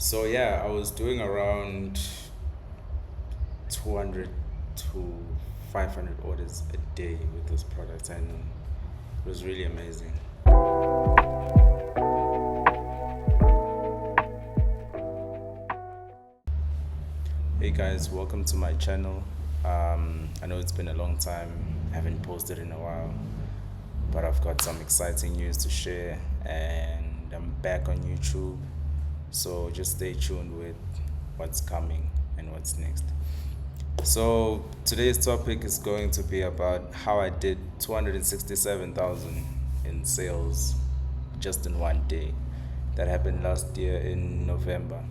So yeah, I was doing around 200 to 500 orders a day with this product, and it was really amazing. Hey guys, welcome to my channel. I know it's been a long time, I haven't posted in a while, but I've got some exciting news to share, and I'm back on YouTube. So just stay tuned with what's coming and what's next. So today's topic is going to be about how I did 267,000 in sales just in one day. That happened last year in November.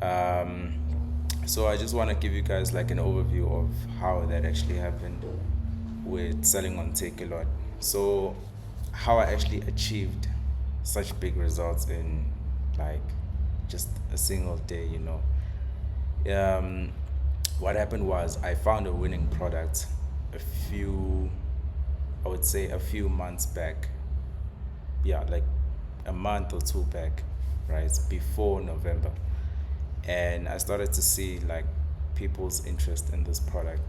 Um, so I just want to give you guys like an overview of how that actually happened with selling on Takealot. So how I actually achieved such big results in like just a single day. Um, what happened was I found a winning product a few, I would say a few months back. Yeah, like a month or two back, right? Before November. And I started to see like people's interest in this product,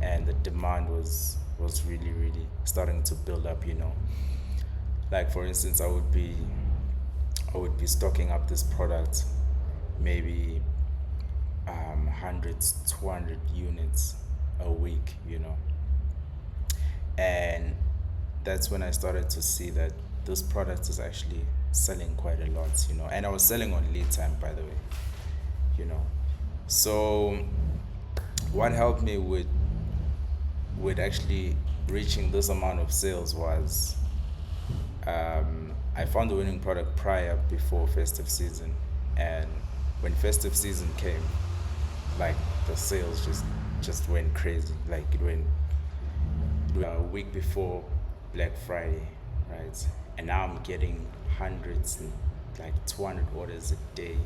and the demand was really starting to build up. Like for instance, I would be stocking up this product, maybe 100, 200 units a week. And that's when I started to see that this product is actually selling quite a lot. And I was selling on lead time, by the way. So what helped me with actually reaching this amount of sales was I found the winning product prior before festive season, and when festive season came, like the sales just went crazy. Like it went a week before Black Friday, right? And now I'm getting hundreds and like 200 orders a day.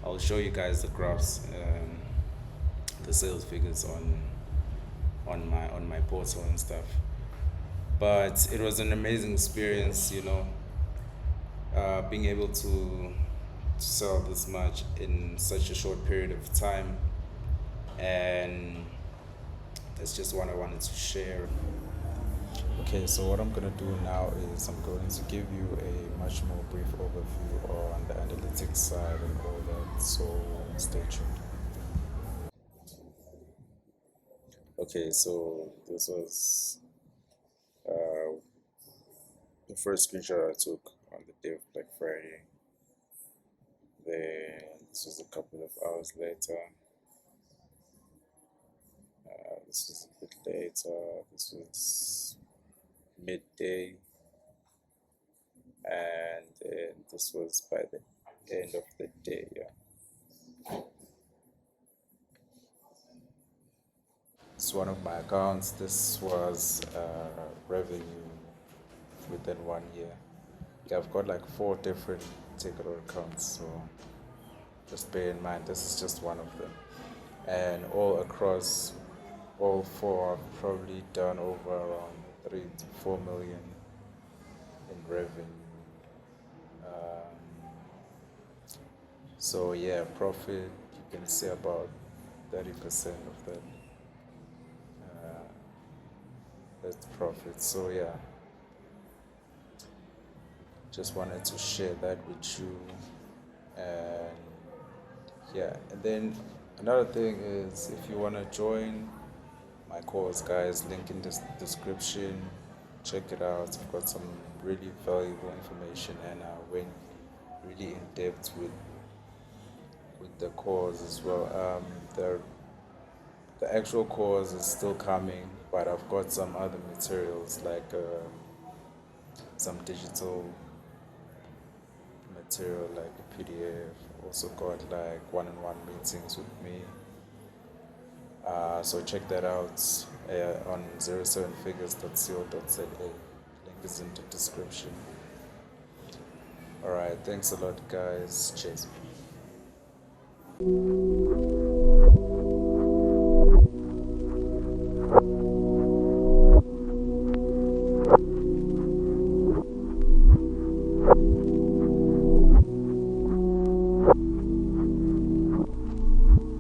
I'll show you guys the graphs, the sales figures on my portal and stuff. But it was an amazing experience. Being able to sell this much in such a short period of time, and that's just what I wanted to share. Okay, so what I'm gonna do now is I'm going to give you a much more brief overview on the analytics side and all that. So stay tuned. Okay, so this was the first screenshot I took on the day of Black Friday. Then this was a couple of hours later. This was a bit later. This was midday, and then this was by the end of the day. Yeah, it's one of my accounts. This was revenue within 1 year. Yeah, I've got like 4 different Takealot accounts, so just bear in mind this is just one of them. And all across all four, I've probably done over around 3 to 4 million in revenue. So yeah, profit, you can see about 30% of that. That's profit. So yeah, just wanted to share that with you. And yeah, and then another thing is, if you want to join my course, guys, link in the description, check it out. I've got some really valuable information, and I went really in depth with the course as well. The actual course is still coming, but I've got some other materials like some digital material like a PDF. Also got like one-on-one meetings with me. So check that out on 07figures.co.za. Link is in the description. Alright, thanks a lot, guys. Cheers.